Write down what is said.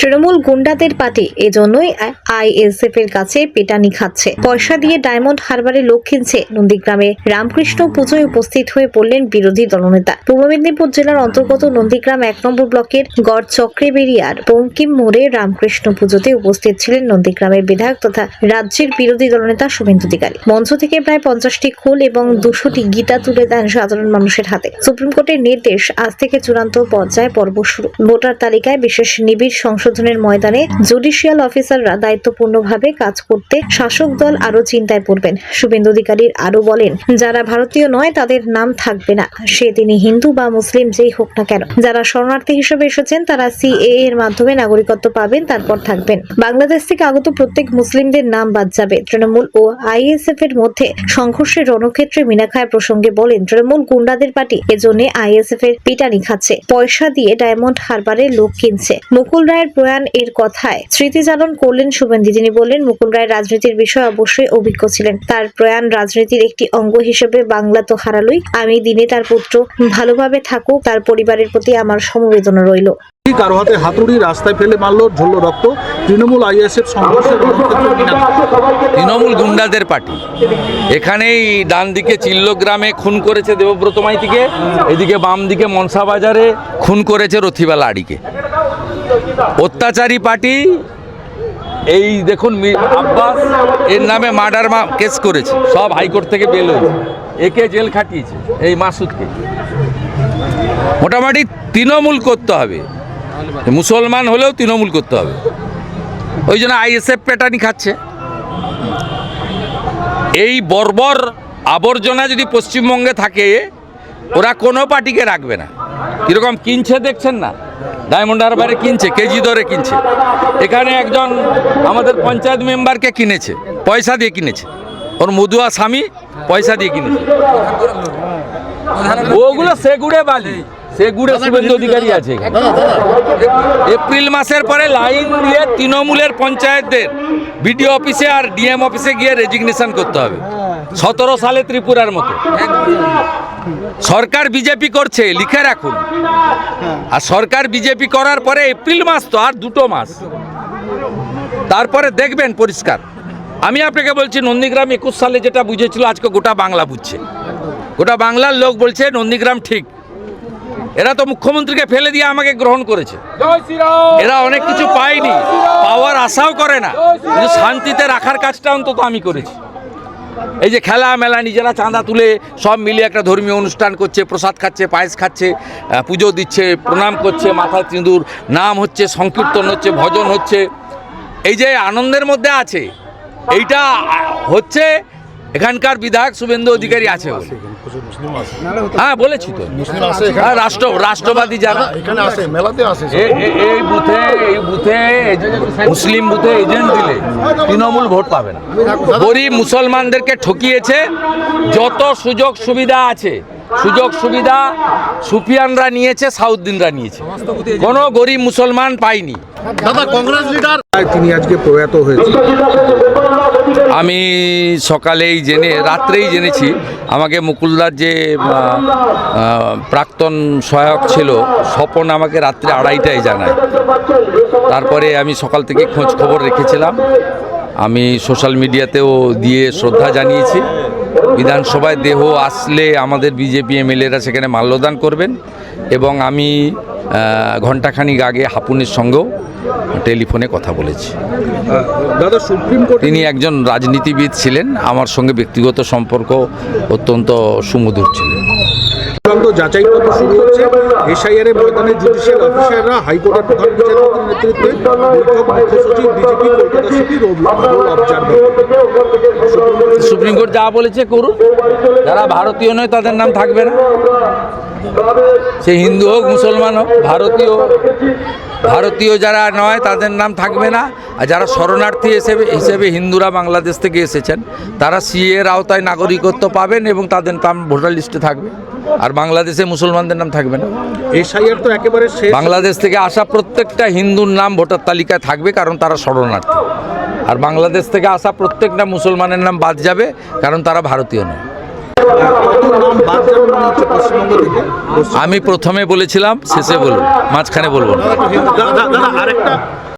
তৃণমূল গুন্ডাদের পার্টি এজন্যই আইএসএফ এর কাছে পেটানি খাচ্ছে। পয়সা দিয়ে ডায়মন্ড হারবারে লোক কিনছে। নন্দীগ্রামে রামকৃষ্ণ পুজোয় উপস্থিত হয়ে পড়লেন বিরোধী দলনেতা। পূর্ব মেদিনীপুর জেলার অন্তর্গত নন্দীগ্রাম ১ নম্বর ব্লকের গড় চক্রেবেরিয়ার বঙ্কিম মোড়ে রামকৃষ্ণ পুজোতে উপস্থিত ছিলেন নন্দীগ্রামের বিধায়ক তথা রাজ্যের বিরোধী দলনেতা শুভেন্দু অধিকারী। মঞ্চ থেকে প্রায় 50টি খোল এবং 200টি গীতা তুলে দেন সাধারণ মানুষের হাতে। সুপ্রিম কোর্টের নির্দেশ, আজ থেকে চূড়ান্ত পর্যায়ে পর্ব শুরু। ভোটার তালিকায় বিশেষ নিবিড় সংশোধনের ময়দানে জুডিশিয়াল অফিসাররা দায়িত্বপূর্ণভাবে কাজ করতে শাসক দল আরো চিন্তায় পড়বেন। শুভেন্দু অধিকারীর আরো বলেন, যারা ভারতীয় নয় তাদের নাম থাকবে না, সে তিনি হিন্দু বা মুসলিম যেই হোক না কেন। যারা শরণার্থী হিসেবে এসেছেন তারা সিএএ এর মাধ্যমে নাগরিকত্ব পাবেন, তারপর থাকবেন। বাংলাদেশ থেকে আগত প্রত্যেক মুসলিমদের নাম বাদ যাবে। তৃণমূল ও আইএসএফ এর মধ্যে সংঘর্ষের রণক্ষেত্রে মিনাখায় প্রসঙ্গে বলেন, তৃণমূল গুন্ডাদের পার্টি এজন্য আইএসএফ এর পিটানি খাচ্ছে। পয়সা দিয়ে ডায়মন্ড হারবারে লোক কিনছে। মুকুল রায়ের প্রয়াণ এর কথায় স্মৃতিচারণ করলেন শুভেন্দু। তিনি বললেন, মুকুল রায় রাজনীতির বিষয়ে অবশ্যই অভিজ্ঞ ছিলেন। তার প্রয়াণ রাজনীতির একটি অঙ্গ হিসেবে বাংলা তো হারালোই, আমি দিনে তার পুত্র ভালোভাবে থাকুক, তার পরিবারের প্রতি আমার সমবেদনা রইল। কারো হাতে হাতুড়ি, রাস্তায় ফেলে মারলো, ঝরল রক্ত। তৃণমূল আইএসএফ সংঘর্ষের তৃণমূল গুন্ডাদের পার্টি এখানেই ডান দিকে চিল্লগ্রামে খুন করেছে দেবব্রত মাইতিকে, এদিকে বাম দিকে মনসা বাজারে খুন করেছে রথিবালা আড়িকে। অত্যাচারী পার্টি। এই দেখুন আব্বাস এর নামে মার্ডার কেস করেছে, সব হাইকোর্ট থেকে বেল হয়েছে, একে জেল খাটিয়েছে, এই মাসুদকে। মোটামুটি তৃণমূল করতে হবে, মুসলমান হলেও তৃণমূল করতে হবে। ওই জন্য আইএসএফ পেটানি খাচ্ছে। এই বর্বর আবর্জনা যদি পশ্চিমবঙ্গে থাকে, ওরা কোনো পার্টিকে রাখবে না। কীরকম কিনছে দেখছেন না, ডায়মন্ড হারবারে কিনছে, কেজি দরে কিনছে। এখানে একজন আমাদের পঞ্চায়েত মেম্বারকে কিনেছে, পয়সা দিয়ে কিনেছে, ওর মধুয়া স্বামী পয়সা দিয়ে কিনেছে। ওগুলো সেগুড়ে বালি, সেগুড়ে শুভেন্দু অধিকারী আছে। এপ্রিল মাসের পরে লাইন দিয়ে তৃণমূলের পঞ্চায়েতদের বিডিও অফিসে আর ডিএম অফিসে গিয়ে রেজিগনেশন করতে হবে, 17 সালে ত্রিপুরার মতো। সরকার বিজেপি করছে, লিখে রাখুন। আর সরকার বিজেপি করার পরে এপ্রিল মাস তো আর 2 মাস, তারপরে দেখবেন পরিষ্কার। আমি আপনাকে বলছি, নন্দীগ্রাম 21 সালে যেটা বুঝেছিল আজকে গোটা বাংলা বুঝছে। গোটা বাংলার লোক বলছে নন্দীগ্রাম ঠিক। এরা তো মুখ্যমন্ত্রীকে ফেলে দিয়ে আমাকে গ্রহণ করেছে। এরা অনেক কিছু পায়নি, পাওয়ার আশাও করে না, কিন্তু শান্তিতে রাখার কাজটা অন্তত আমি করেছি। এই যে খেলা মেলা, নিজেরা চাঁদা তুলে সব মিলিয়ে একটা ধর্মীয় অনুষ্ঠান করছে, প্রসাদ খাচ্ছে, পায়েস খাচ্ছে, পুজো দিচ্ছে, প্রণাম করছে, মাথায় সিঁদুর, নাম হচ্ছে, সংকীর্তন হচ্ছে, ভজন হচ্ছে। এই যে আনন্দের মধ্যে আছে, এইটা হচ্ছে এখানকার বিধায়ক শুভেন্দু অধিকারী আছে বলে। হ্যাঁ বলেছি তো, রাষ্ট্রবাদী যারা এই বুথে মুসলিম বুথে এজেন্ট দিলে তৃণমূল ভোট পাবে না। গরিব মুসলমানদেরকে ঠকিয়েছে। যত সুযোগ সুবিধা আছে, সুযোগ সুবিধা সুফিয়ানরা নিয়েছে, সাউদ্দিনরা নিয়েছে, কোনো গরিব মুসলমান পায়নি। দাদা, কংগ্রেস লিডার তিনি আজকে প্রয়াত হয়েছে। আমি সকালেই রাত্রেই জেনেছি। আমাকে মুকুলদার যে প্রাক্তন সহায়ক ছিল স্বপন আমাকে রাত্রে 2:30টায় জানায়। তারপরে আমি সকাল থেকে খোঁজ খবর রেখেছিলাম। আমি সোশ্যাল মিডিয়াতেও দিয়ে শ্রদ্ধা জানিয়েছি। বিধানসভায় দেহ আসলে আমাদের বিজেপি এমএলএরা সেখানে মাল্যদান করবেন, এবং আমি ঘণ্টাখানিক আগে হাপুনের সঙ্গেও টেলিফোনে কথা বলেছি। দাদা, সুপ্রিম কোর্ট তিনি একজন রাজনীতিবিদ ছিলেন, আমার সঙ্গে ব্যক্তিগত সম্পর্ক অত্যন্ত সুমধুর ছিল। যাচাই পর্ব শুরু হচ্ছে। এসআইআর এর ময়দানে জুডিশিয়াল অফিসাররা হাইকোর্টের প্রধান বিচারপতির নেতৃত্বে বৈঠক, মুখ্য সচিব, BJP Kolkata city roll observer. Supreme court যা বলেছে করুন। যারা ভারতীয় নয় তাদের নাম থাকবে না, সে হিন্দু হোক মুসলমান হোক। ভারতীয় যারা নয় তাদের নাম থাকবে না। আর যারা শরণার্থী হিসেবে হিন্দুরা বাংলাদেশ থেকে এসেছেন, তারা সিএ এর আওতায় নাগরিকত্ব পাবেন এবং তাদের নাম ভোটার লিস্টে থাকবে। আর বাংলাদেশে মুসলমানদের নাম থাকবে না। এসআইআর তো একেবারে শেষ। বাংলাদেশ থেকে আসা প্রত্যেকটা হিন্দুর নাম ভোটার তালিকায় থাকবে, কারণ তারা শরণার্থী। আর বাংলাদেশ থেকে আসা প্রত্যেকটা মুসলমানের নাম বাদ যাবে, কারণ তারা ভারতীয় নয়। কত নাম বাদ যাবে মনে হচ্ছে পশ্চিমবঙ্গ থেকে? আমি প্রথমে বলেছিলাম, শেষে বলবো, মাঝখানে বলবো না। দাদা আরেকটা